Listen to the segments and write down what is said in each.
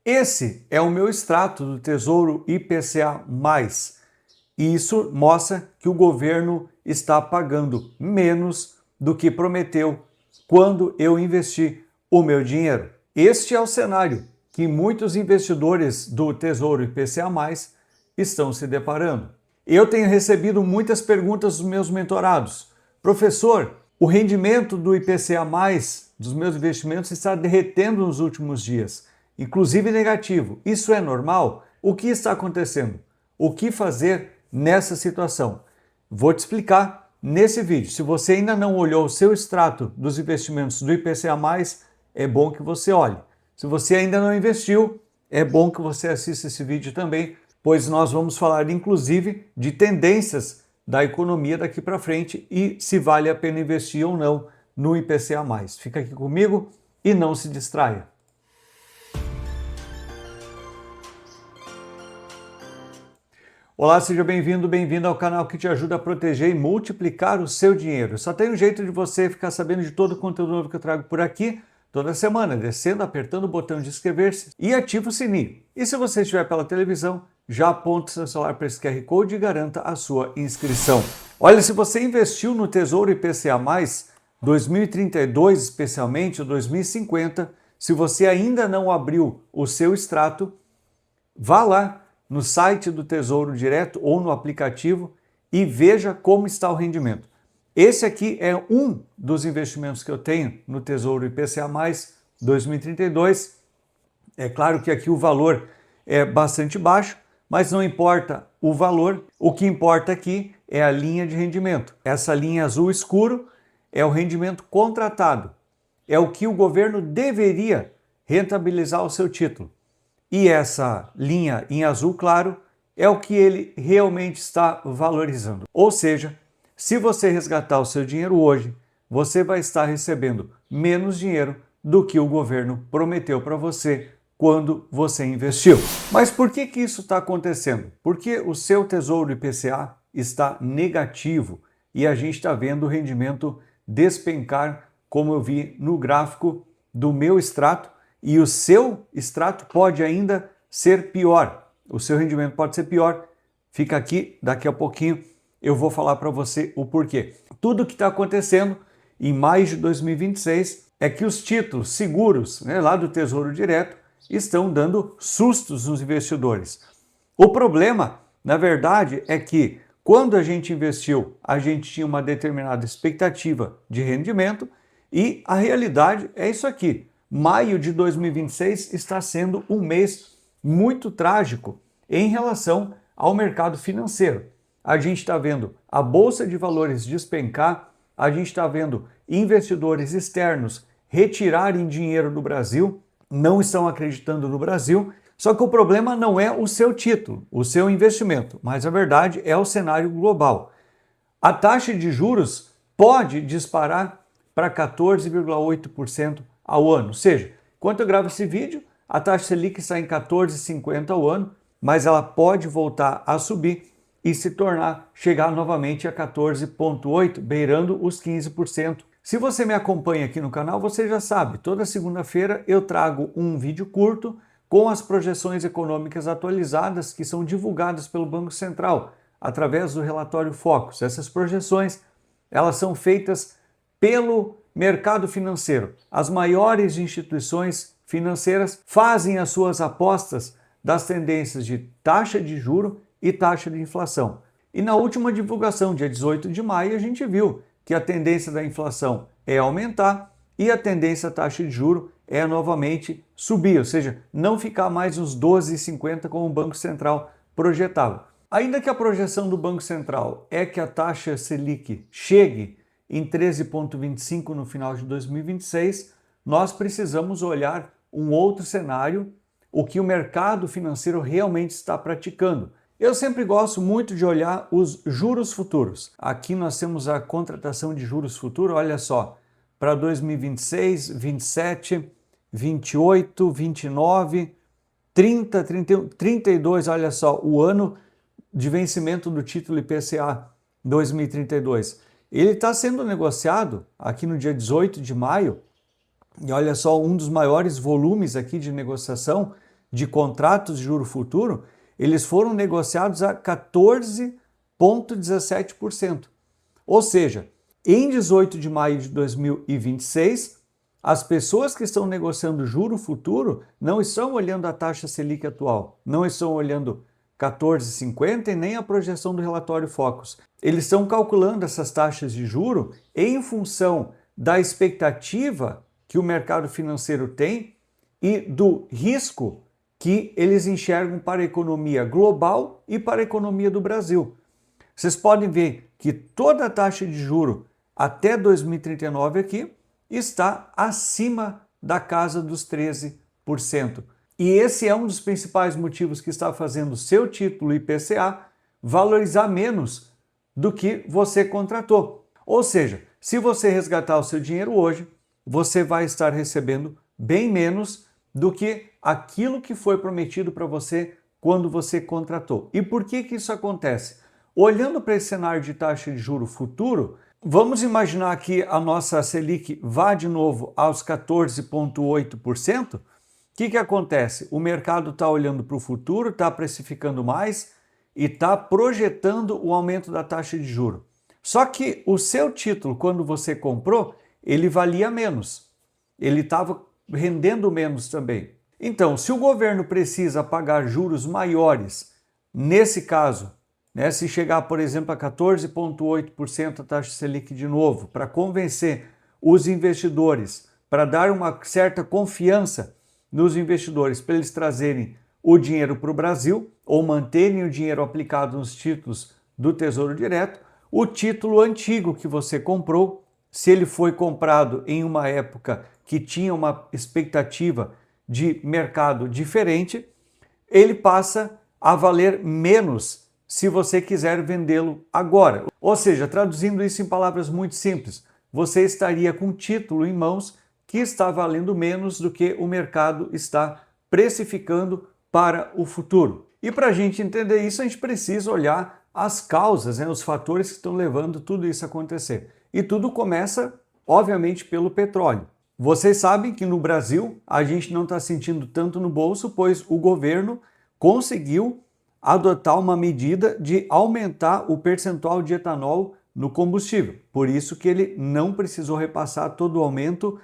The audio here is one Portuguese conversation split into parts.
Esse é o meu extrato do Tesouro IPCA+, e isso mostra que o governo está pagando menos do que prometeu quando eu investi o meu dinheiro. Este é o cenário que muitos investidores do Tesouro IPCA+, estão se deparando. Eu tenho recebido muitas perguntas dos meus mentorados. Professor, o rendimento do IPCA+, dos meus investimentos, está derretendo nos últimos dias, inclusive negativo. Isso é normal? O que está acontecendo? O que fazer nessa situação? Vou te explicar nesse vídeo. Se você ainda não olhou o seu extrato dos investimentos do IPCA+, é bom que você olhe. Se você ainda não investiu, é bom que você assista esse vídeo também, pois nós vamos falar inclusive de tendências da economia daqui para frente e se vale a pena investir ou não no IPCA+. Fica aqui comigo e não se distraia. Olá, seja bem-vindo, bem-vinda ao canal que te ajuda a proteger e multiplicar o seu dinheiro. Só tem um jeito de você ficar sabendo de todo o conteúdo novo que eu trago por aqui, toda semana, descendo, apertando o botão de inscrever-se e ativa o sininho. E se você estiver pela televisão, já aponta o seu celular para esse QR Code e garanta a sua inscrição. Olha, se você investiu no Tesouro IPCA+, 2032 especialmente, ou 2050, se você ainda não abriu o seu extrato, vá lá no site do Tesouro Direto ou no aplicativo e veja como está o rendimento. Esse aqui é um dos investimentos que eu tenho no Tesouro IPCA+, 2032. É claro que aqui o valor é bastante baixo, mas não importa o valor, o que importa aqui é a linha de rendimento. Essa linha azul escuro é o rendimento contratado, é o que o governo deveria rentabilizar o seu título. E essa linha em azul claro é o que ele realmente está valorizando. Ou seja, se você resgatar o seu dinheiro hoje, você vai estar recebendo menos dinheiro do que o governo prometeu para você quando você investiu. Mas por que isso está acontecendo? Porque o seu Tesouro IPCA está negativo e a gente está vendo o rendimento despencar, como eu vi no gráfico do meu extrato, e o seu extrato pode ainda ser pior. O seu rendimento pode ser pior. Fica aqui, daqui a pouquinho eu vou falar para você o porquê. Tudo que está acontecendo em maio de 2026 é que os títulos seguros, lá do Tesouro Direto, estão dando sustos nos investidores. O problema, na verdade, é que quando a gente investiu, a gente tinha uma determinada expectativa de rendimento e a realidade é isso aqui. Maio de 2026 está sendo um mês muito trágico em relação ao mercado financeiro. A gente está vendo a Bolsa de Valores despencar, a gente está vendo investidores externos retirarem dinheiro do Brasil, não estão acreditando no Brasil, só que o problema não é o seu título, o seu investimento, mas a verdade é o cenário global. A taxa de juros pode disparar para 14,8% ao ano. Ou seja, enquanto eu gravo esse vídeo, a taxa Selic está em 14,50 ao ano, mas ela pode voltar a subir e se tornar, chegar novamente a 14,8, beirando os 15%. Se você me acompanha aqui no canal, você já sabe, toda segunda-feira eu trago um vídeo curto com as projeções econômicas atualizadas que são divulgadas pelo Banco Central através do relatório Focus. Essas projeções, elas são feitas pelo mercado financeiro. As maiores instituições financeiras fazem as suas apostas das tendências de taxa de juro e taxa de inflação. E na última divulgação, dia 18 de maio, a gente viu que a tendência da inflação é aumentar e a tendência da taxa de juro é novamente subir, ou seja, não ficar mais nos 12,50 como o Banco Central projetava. Ainda que a projeção do Banco Central é que a taxa Selic chegue em 13,25 no final de 2026, nós precisamos olhar um outro cenário, o que o mercado financeiro realmente está praticando. Eu sempre gosto muito de olhar os juros futuros. Aqui nós temos a contratação de juros futuros, olha só, para 2026, 27, 28, 29, 30, 31, 32, olha só, o ano de vencimento do título IPCA 2032. Ele está sendo negociado aqui no dia 18 de maio, e olha só, um dos maiores volumes aqui de negociação de contratos de juro futuro, eles foram negociados a 14,17%. Ou seja, em 18 de maio de 2026, as pessoas que estão negociando juro futuro não estão olhando a taxa Selic atual, não estão olhando 14,50 e nem a projeção do relatório Focus. Eles estão calculando essas taxas de juro em função da expectativa que o mercado financeiro tem e do risco que eles enxergam para a economia global e para a economia do Brasil. Vocês podem ver que toda a taxa de juro até 2039 aqui está acima da casa dos 13%. E esse é um dos principais motivos que está fazendo o seu título IPCA valorizar menos do que você contratou. Ou seja, se você resgatar o seu dinheiro hoje, você vai estar recebendo bem menos do que aquilo que foi prometido para você quando você contratou. E por que isso acontece? Olhando para esse cenário de taxa de juro futuro, vamos imaginar que a nossa Selic vá de novo aos 14,8%. O que acontece? O mercado está olhando para o futuro, está precificando mais e está projetando o aumento da taxa de juro. Só que o seu título, quando você comprou, ele valia menos. Ele estava rendendo menos também. Então, se o governo precisa pagar juros maiores, nesse caso, se chegar, por exemplo, a 14,8% a taxa Selic de novo, para convencer os investidores, para dar uma certa confiança nos investidores, para eles trazerem o dinheiro para o Brasil ou manterem o dinheiro aplicado nos títulos do Tesouro Direto, o título antigo que você comprou, se ele foi comprado em uma época que tinha uma expectativa de mercado diferente, ele passa a valer menos se você quiser vendê-lo agora. Ou seja, traduzindo isso em palavras muito simples, você estaria com um título em mãos que está valendo menos do que o mercado está precificando para o futuro. E para a gente entender isso, a gente precisa olhar as causas, os fatores que estão levando tudo isso a acontecer. E tudo começa, obviamente, pelo petróleo. Vocês sabem que no Brasil a gente não está sentindo tanto no bolso, pois o governo conseguiu adotar uma medida de aumentar o percentual de etanol no combustível. Por isso que ele não precisou repassar todo o aumento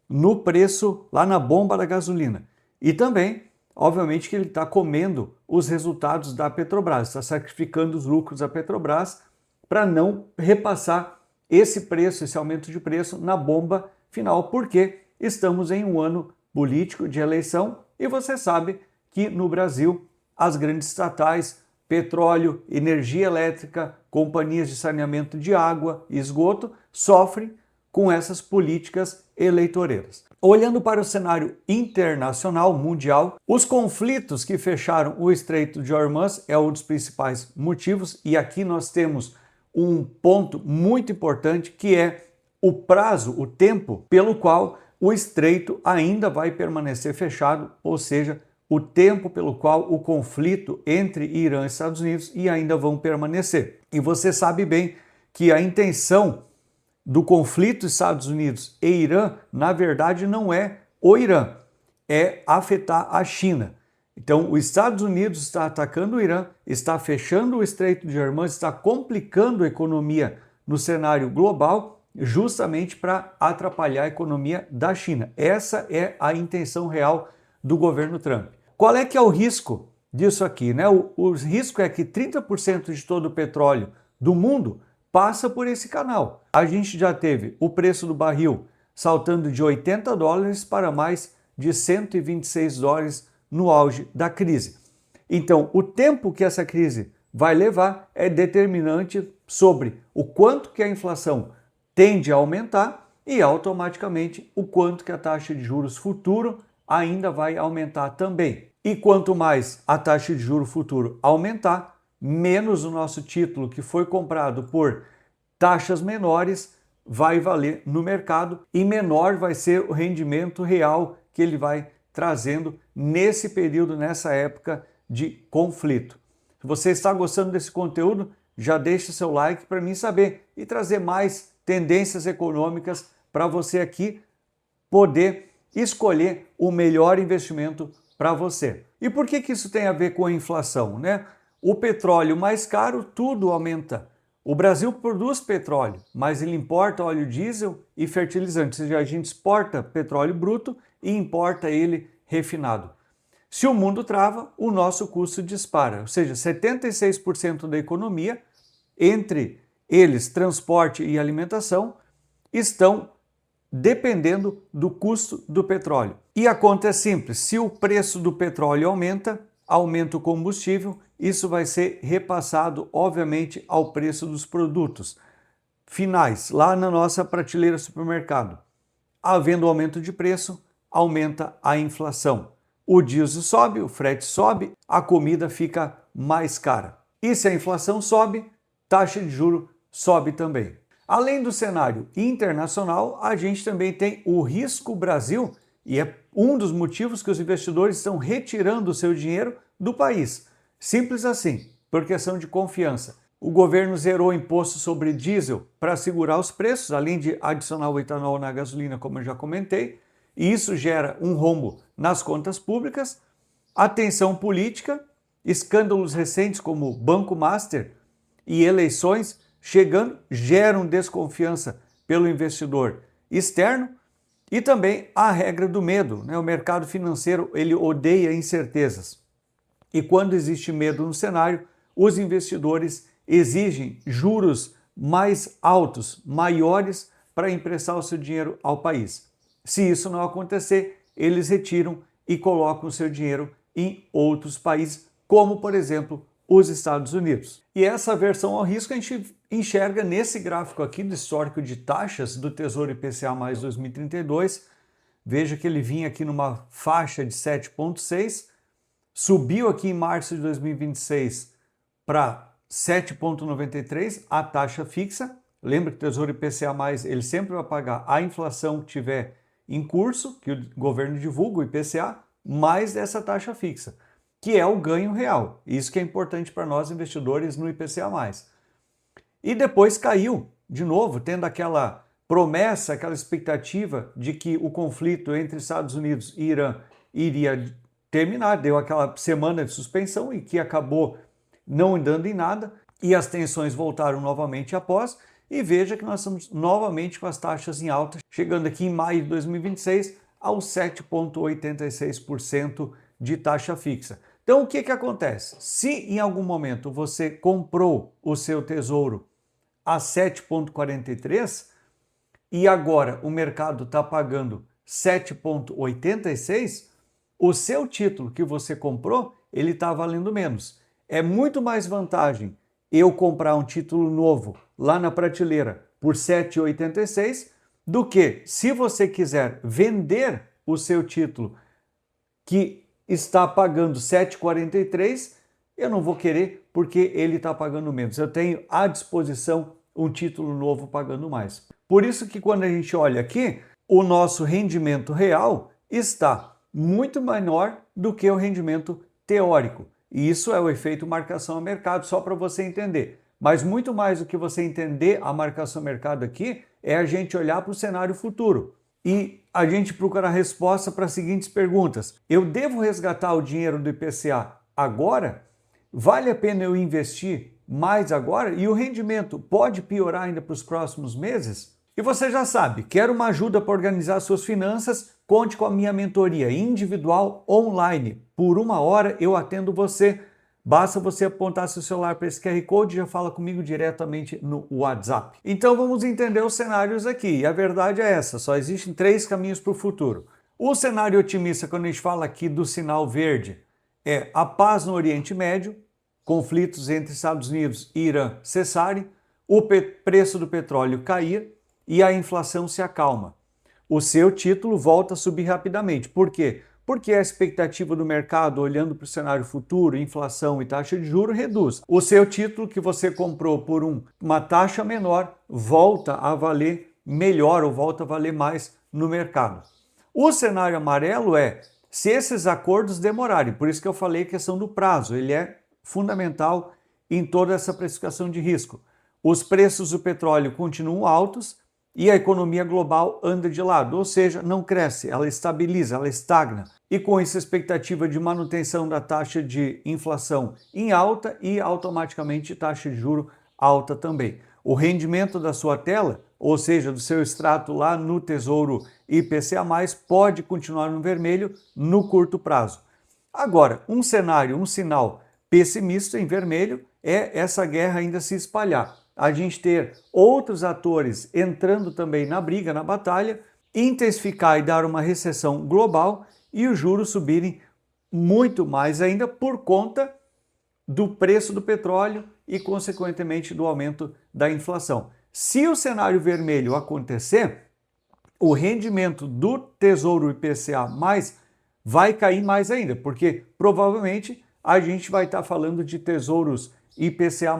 no preço lá na bomba da gasolina. E também, obviamente, que ele está comendo os resultados da Petrobras, está sacrificando os lucros da Petrobras para não repassar esse preço, esse aumento de preço na bomba final, porque estamos em um ano político de eleição e você sabe que no Brasil as grandes estatais, petróleo, energia elétrica, companhias de saneamento de água e esgoto sofrem com essas políticas eleitoreiras. Olhando para o cenário internacional, mundial, os conflitos que fecharam o Estreito de Hormuz é um dos principais motivos e aqui nós temos um ponto muito importante que é o prazo, o tempo pelo qual o estreito ainda vai permanecer fechado, ou seja, o tempo pelo qual o conflito entre Irã e Estados Unidos e ainda vão permanecer. E você sabe bem que a intenção do conflito Estados Unidos e Irã, na verdade, não é o Irã, é afetar a China. Então, os Estados Unidos está atacando o Irã, está fechando o Estreito de Hormuz, está complicando a economia no cenário global, justamente para atrapalhar a economia da China. Essa é a intenção real do governo Trump. Qual é que é o risco disso aqui? O risco é que 30% de todo o petróleo do mundo passa por esse canal. A gente já teve o preço do barril saltando de $80 para mais de $126 no auge da crise. Então, o tempo que essa crise vai levar é determinante sobre o quanto que a inflação tende a aumentar e automaticamente o quanto que a taxa de juros futuro ainda vai aumentar também. E quanto mais a taxa de juro futuro aumentar, menos o nosso título que foi comprado por taxas menores vai valer no mercado e menor vai ser o rendimento real que ele vai trazendo nesse período, nessa época de conflito. Se você está gostando desse conteúdo, já deixe seu like para mim saber e trazer mais tendências econômicas para você aqui poder escolher o melhor investimento para você. E por que isso tem a ver com a inflação, né? O petróleo mais caro, tudo aumenta. O Brasil produz petróleo, mas ele importa óleo diesel e fertilizantes, ou seja, a gente exporta petróleo bruto e importa ele refinado. Se o mundo trava, o nosso custo dispara, ou seja, 76% da economia, entre eles transporte e alimentação, estão dependendo do custo do petróleo. E a conta é simples, se o preço do petróleo aumenta, aumenta o combustível, isso vai ser repassado, obviamente, ao preço dos produtos finais, lá na nossa prateleira do supermercado. Havendo aumento de preço, aumenta a inflação. O diesel sobe, o frete sobe, a comida fica mais cara. E se a inflação sobe, taxa de juros sobe também. Além do cenário internacional, a gente também tem o risco Brasil, e é um dos motivos que os investidores estão retirando o seu dinheiro do país. Simples assim, por questão de confiança. O governo zerou o imposto sobre diesel para segurar os preços, além de adicionar o etanol na gasolina, como eu já comentei, e isso gera um rombo nas contas públicas. A tensão política, escândalos recentes como Banco Master e eleições chegando, geram desconfiança pelo investidor externo, e também a regra do medo, né? O mercado financeiro ele odeia incertezas. E quando existe medo no cenário, os investidores exigem juros mais altos, maiores, para emprestar o seu dinheiro ao país. Se isso não acontecer, eles retiram e colocam o seu dinheiro em outros países, como, por exemplo, os Estados Unidos. E essa aversão ao risco a gente enxerga nesse gráfico aqui do histórico de taxas do Tesouro IPCA mais 2032. Veja que ele vinha aqui numa faixa de 7,6, subiu aqui em março de 2026 para 7,93, a taxa fixa. Lembra que o Tesouro IPCA+, ele sempre vai pagar a inflação que tiver em curso, que o governo divulga, o IPCA, mais dessa taxa fixa, que é o ganho real. Isso que é importante para nós investidores no IPCA+. E depois caiu, de novo, tendo aquela promessa, aquela expectativa de que o conflito entre Estados Unidos e Irã iria terminar, deu aquela semana de suspensão e que acabou não dando em nada, e as tensões voltaram novamente após, e veja que nós estamos novamente com as taxas em alta, chegando aqui em maio de 2026 aos 7,86% de taxa fixa. Então o que acontece? Se em algum momento você comprou o seu tesouro a 7,43 e agora o mercado está pagando 7,86, o seu título que você comprou, ele está valendo menos. É muito mais vantagem eu comprar um título novo lá na prateleira por 7,86 do que, se você quiser vender o seu título que está pagando 7,43, eu não vou querer porque ele está pagando menos. Eu tenho à disposição um título novo pagando mais. Por isso que quando a gente olha aqui, o nosso rendimento real está muito menor do que o rendimento teórico. E isso é o efeito marcação a mercado, só para você entender. Mas muito mais do que você entender a marcação a mercado aqui, é a gente olhar para o cenário futuro. E a gente procurar resposta para as seguintes perguntas. Eu devo resgatar o dinheiro do IPCA agora? Vale a pena eu investir mais agora? E o rendimento pode piorar ainda para os próximos meses? E você já sabe, quer uma ajuda para organizar suas finanças? Conte com a minha mentoria individual online. Por 1 hora eu atendo você. Basta você apontar seu celular para esse QR Code e já fala comigo diretamente no WhatsApp. Então vamos entender os cenários aqui. E a verdade é essa, só existem 3 caminhos para o futuro. O cenário otimista, quando a gente fala aqui do sinal verde, é a paz no Oriente Médio, conflitos entre Estados Unidos e Irã cessarem, o preço do petróleo cair e a inflação se acalma. O seu título volta a subir rapidamente. Por quê? Porque a expectativa do mercado, olhando para o cenário futuro, inflação e taxa de juros, reduz. O seu título que você comprou por uma taxa menor volta a valer melhor ou volta a valer mais no mercado. O cenário amarelo é se esses acordos demorarem. Por isso que eu falei a questão do prazo. Ele é fundamental em toda essa precificação de risco. Os preços do petróleo continuam altos e a economia global anda de lado, ou seja, não cresce, ela estabiliza, ela estagna. E com isso, a expectativa de manutenção da taxa de inflação em alta e automaticamente taxa de juro alta também. O rendimento da sua tela, ou seja, do seu extrato lá no Tesouro IPCA+, pode continuar no vermelho no curto prazo. Agora, um cenário, um sinal pessimista em vermelho é essa guerra ainda se espalhar. A gente ter outros atores entrando também na briga, na batalha, intensificar e dar uma recessão global e os juros subirem muito mais ainda por conta do preço do petróleo e, consequentemente, do aumento da inflação. Se o cenário vermelho acontecer, o rendimento do Tesouro IPCA+ vai cair mais ainda, porque provavelmente a gente vai estar falando de tesouros IPCA+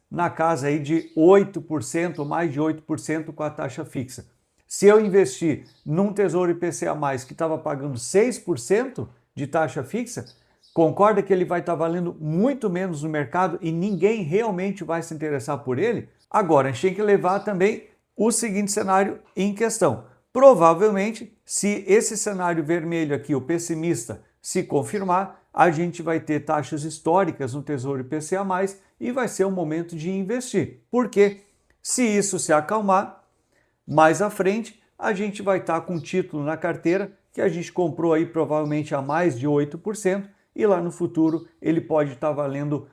na casa aí de 8%, mais de 8% com a taxa fixa. Se eu investir num Tesouro IPCA+, que estava pagando 6% de taxa fixa, concorda que ele vai estar valendo muito menos no mercado e ninguém realmente vai se interessar por ele? Agora, a gente tem que levar também o seguinte cenário em questão. Provavelmente, se esse cenário vermelho aqui, o pessimista, se confirmar, a gente vai ter taxas históricas no Tesouro IPCA+, e vai ser o momento de investir. Porque se isso se acalmar, mais à frente, a gente vai estar com um título na carteira que a gente comprou aí provavelmente a mais de 8% e lá no futuro ele pode estar valendo,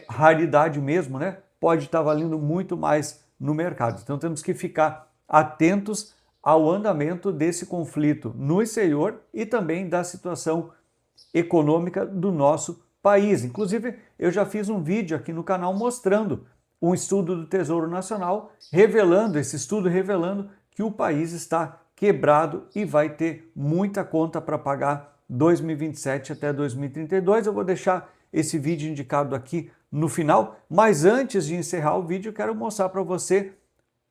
raridade mesmo, né? Pode estar valendo muito mais no mercado. Então temos que ficar atentos ao andamento desse conflito no exterior e também da situação econômica do nosso país. Inclusive, eu já fiz um vídeo aqui no canal mostrando um estudo do Tesouro Nacional, esse estudo revelando que o país está quebrado e vai ter muita conta para pagar 2027 até 2032. Eu vou deixar esse vídeo indicado aqui no final, mas antes de encerrar o vídeo, eu quero mostrar para você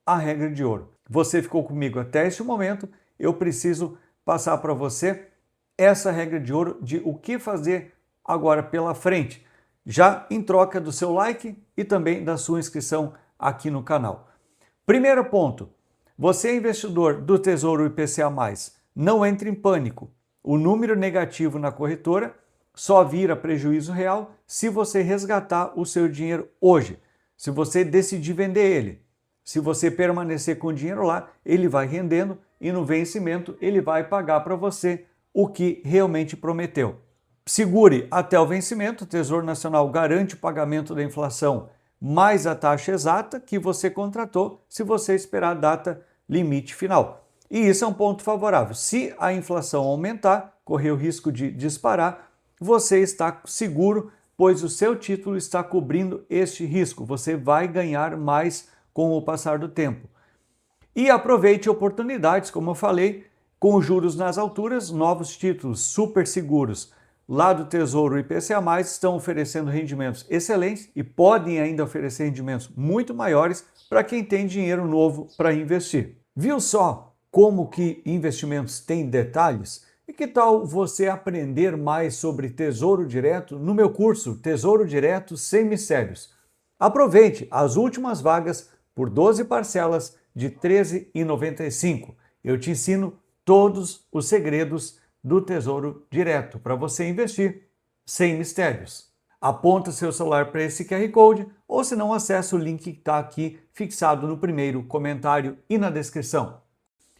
a regra de ouro. Você ficou comigo até este momento, eu preciso passar para você essa regra de ouro de o que fazer agora pela frente, já em troca do seu like e também da sua inscrição aqui no canal. Primeiro ponto, você é investidor do Tesouro IPCA+, não entre em pânico. O número negativo na corretora só vira prejuízo real se você resgatar o seu dinheiro hoje, se você decidir vender ele. Se você permanecer com o dinheiro lá, ele vai rendendo e no vencimento ele vai pagar para você o que realmente prometeu. Segure até o vencimento, o Tesouro Nacional garante o pagamento da inflação mais a taxa exata que você contratou se você esperar a data limite final. E isso é um ponto favorável. Se a inflação aumentar, correr o risco de disparar, você está seguro, pois o seu título está cobrindo este risco. Você vai ganhar mais com o passar do tempo. E aproveite oportunidades, como eu falei, com juros nas alturas, novos títulos super seguros lá do Tesouro IPCA+, estão oferecendo rendimentos excelentes e podem ainda oferecer rendimentos muito maiores para quem tem dinheiro novo para investir. Viu só como que investimentos têm detalhes? E que tal você aprender mais sobre Tesouro Direto no meu curso Tesouro Direto Sem Mistérios? Aproveite as últimas vagas por 12 parcelas de R$ 13,95. Eu te ensino todos os segredos do Tesouro Direto para você investir sem mistérios. Aponta seu celular para esse QR Code ou se não, acessa o link que está aqui fixado no primeiro comentário e na descrição.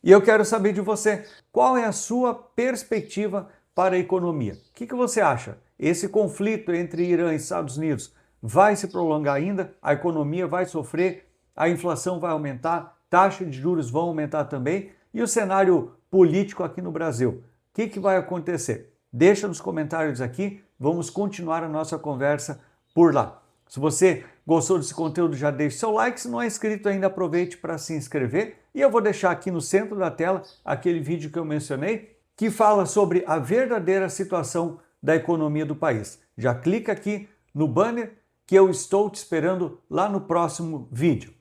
E eu quero saber de você, qual é a sua perspectiva para a economia? O que você acha? Esse conflito entre Irã e Estados Unidos vai se prolongar ainda? A economia vai sofrer? A inflação vai aumentar? Taxas de juros vão aumentar também? E o cenário político aqui no Brasil? O que vai acontecer? Deixa nos comentários aqui, vamos continuar a nossa conversa por lá. Se você gostou desse conteúdo, já deixe seu like. Se não é inscrito ainda, aproveite para se inscrever. E eu vou deixar aqui no centro da tela aquele vídeo que eu mencionei, que fala sobre a verdadeira situação da economia do país. Já clica aqui no banner que eu estou te esperando lá no próximo vídeo.